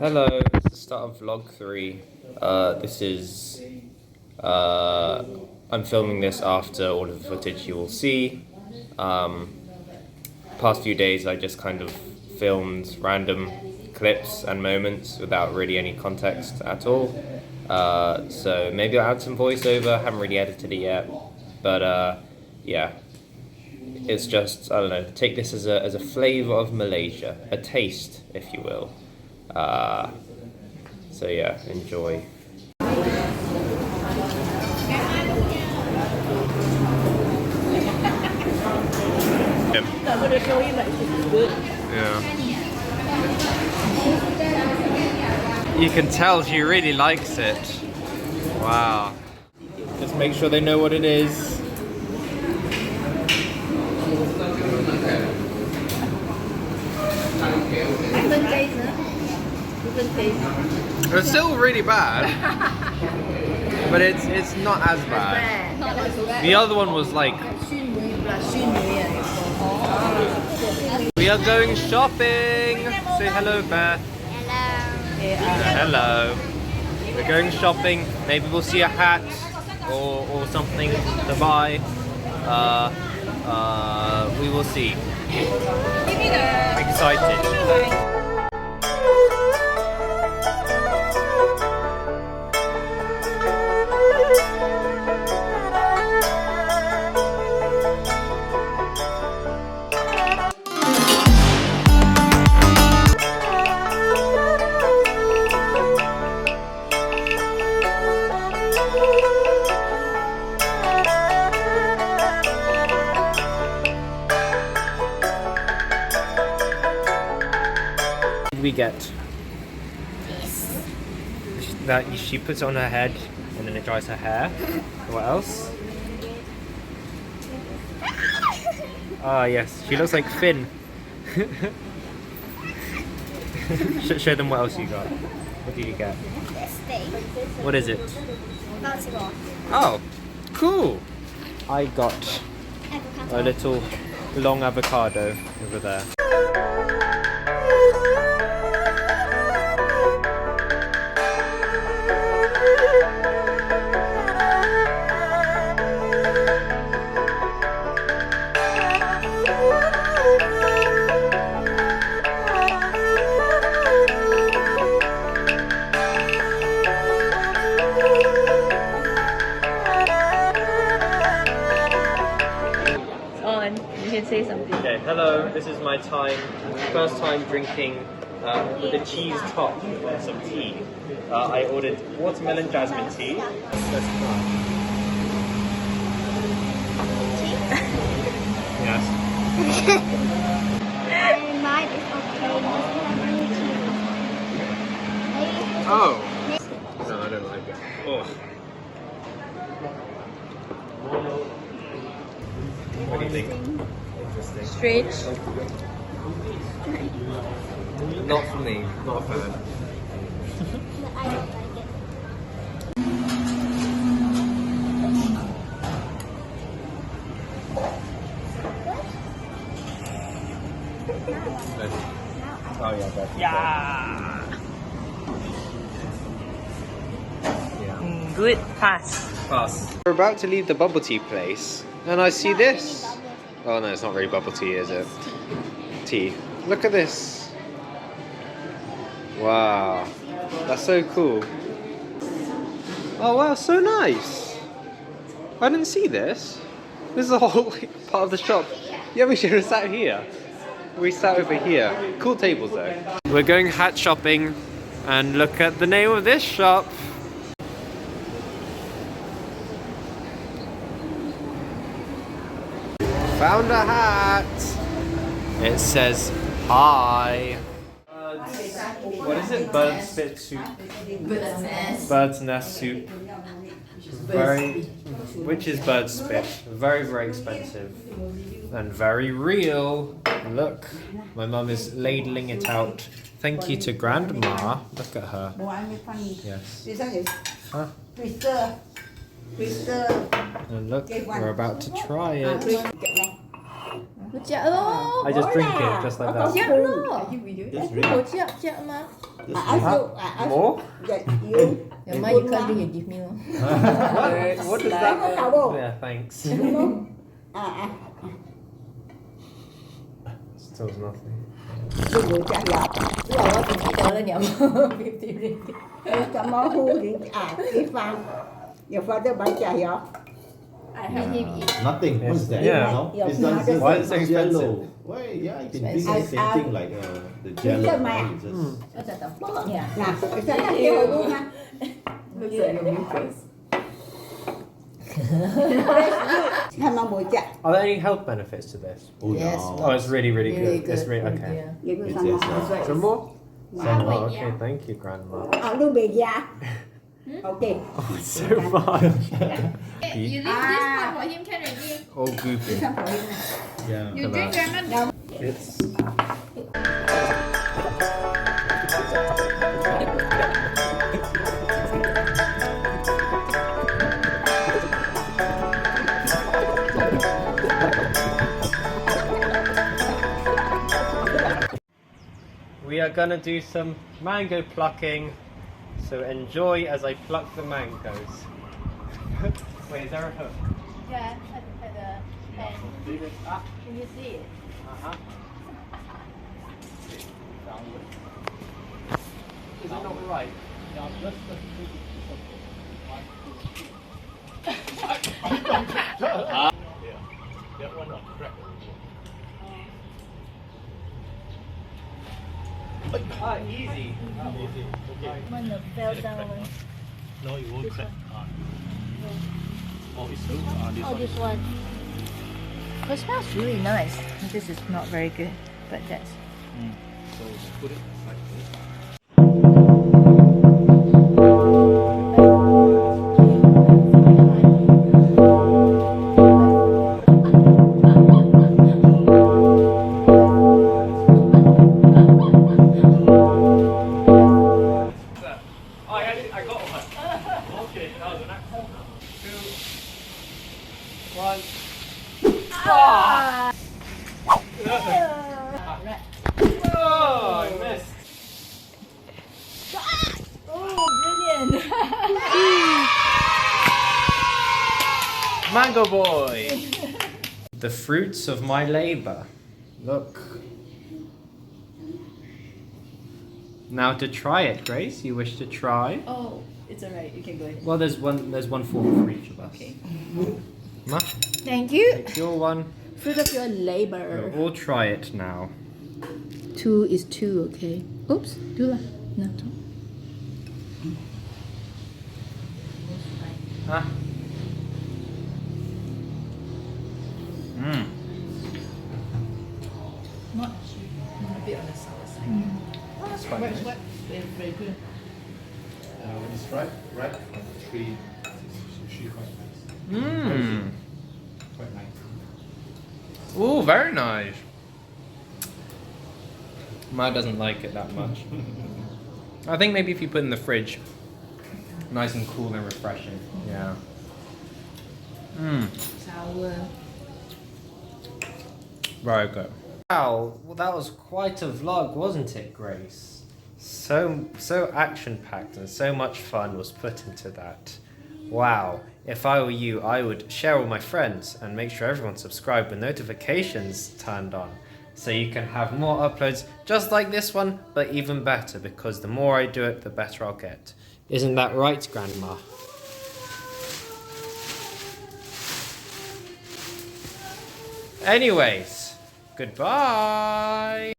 Hello, it's the start of vlog 3. This is, I'm filming this after all of the footage you will see. Past few days I just kind of filmed random clips and moments without really any context at all. So maybe I'll add some voiceover, haven't really edited it yet. But yeah, it's just, I don't know, take this as a flavour of Malaysia, a taste, if you will. So yeah, enjoy. I'm gonna show you like this is good. Yeah. You can tell she really likes it. Wow. Just make sure they know what it is. It's still really bad, but it's not as bad. The other one was like. We are going shopping. Say hello, Beth. Hello. We're going shopping. Maybe we'll see a hat or something to buy. We will see. Excited. We get this. That she puts on her head and then it dries her hair. What else? Ah yes, she looks like Finn. Show them what else you got. What did you get? This thing. What is it? Basketball. Oh, cool. I got a little long avocado over there. You can say something. Okay, hello, this is my first time drinking with a cheese top and some tea. I ordered watermelon jasmine tea. Let's try. Yes. Mine is okay. Oh! No, I don't like it. Oh. What do you think? Interesting. Strange. Not for me, not a fan. I don't like Oh yeah, definitely. Yeah. Good. Pass. Pass. We're about to leave the bubble tea place, and I see this. Oh no, it's not really bubble tea, is it? Tea. Look at this. Wow, that's so cool. Oh wow, so nice. I didn't see this. This is a whole part of the shop. Yeah, we should have sat here. We sat over here. Cool tables though. We're going hat shopping, and look at the name of this shop. Found a hat. It says hi. What is it? Bird spit soup. Bird's nest soup. Which is bird spit. Very, very expensive. And very real. Look, my mum is ladling it out. Thank you to Grandma. Look at her. Yes. Huh? And look, we're about to try it. Chợ lô. I just drink it just like that. Chợ lô. Just drink. Ủa chợ mà. Just drink. More? Never mind, you can't drink, you give me one. What does that? Yeah, thanks. Still nothing. 我只记得了2 50 ringgit. I help him eat. Nothing. What's that? Yeah. No? Yeah. It's not just Why is it yellow. expensive? Why? Yeah, you can drink the same thing like the jello. Right? You just What's that? Yeah. Looks like your mucus. Are there any health benefits to this? oh Yes. no. Oh, it's really, really good. It's really okay. Yeah. Some more? Some Oh, okay, thank you, Grandma. Okay. Oh, it's so much. You leave this part for him, can already. All goopy. Yeah. You drink grandma. It's we are gonna do some mango plucking, so enjoy as I pluck the mangoes. Wait, is there a hook? Yeah, at the end. Do this up. Can you see it? Uh-huh. Is it not right? Ah, easy. One that fell down. No, it won't crack. Oh, it's so this Oh, one. this one. It smells really nice. This is not very good, but that's. So put it like this. Oh, I got one. Okay, that was an accident. 2, 1. Oh, I missed. Oh, brilliant! Mango boy. The fruits of my labor. Look. Now to try it, Grace. You wish to try? Oh, it's alright. You can go ahead. Well, there's one fork for each of us. Okay. Ma, Thank you. take your one. Fruit of your labor. We'll all try it now. 2 is 2, okay? Oops, do lah. No. Ah. Mmm. Not a bit on the sour side. That's quite nice. Very good. When it's right from the tree, it's usually quite nice. Mmm. Quite nice. Ooh, very nice. Ma doesn't like it that much. I think maybe if you put it in the fridge, nice and cool and refreshing. Yeah. Mmm. Sour. Very good. Wow, well, that was quite a vlog, wasn't it, Grace? So action-packed and so much fun was put into that. Wow, if I were you, I would share with my friends and make sure everyone subscribed with notifications turned on, so you can have more uploads just like this one, but even better, because the more I do it, the better I'll get. Isn't that right, Grandma? Anyways, goodbye!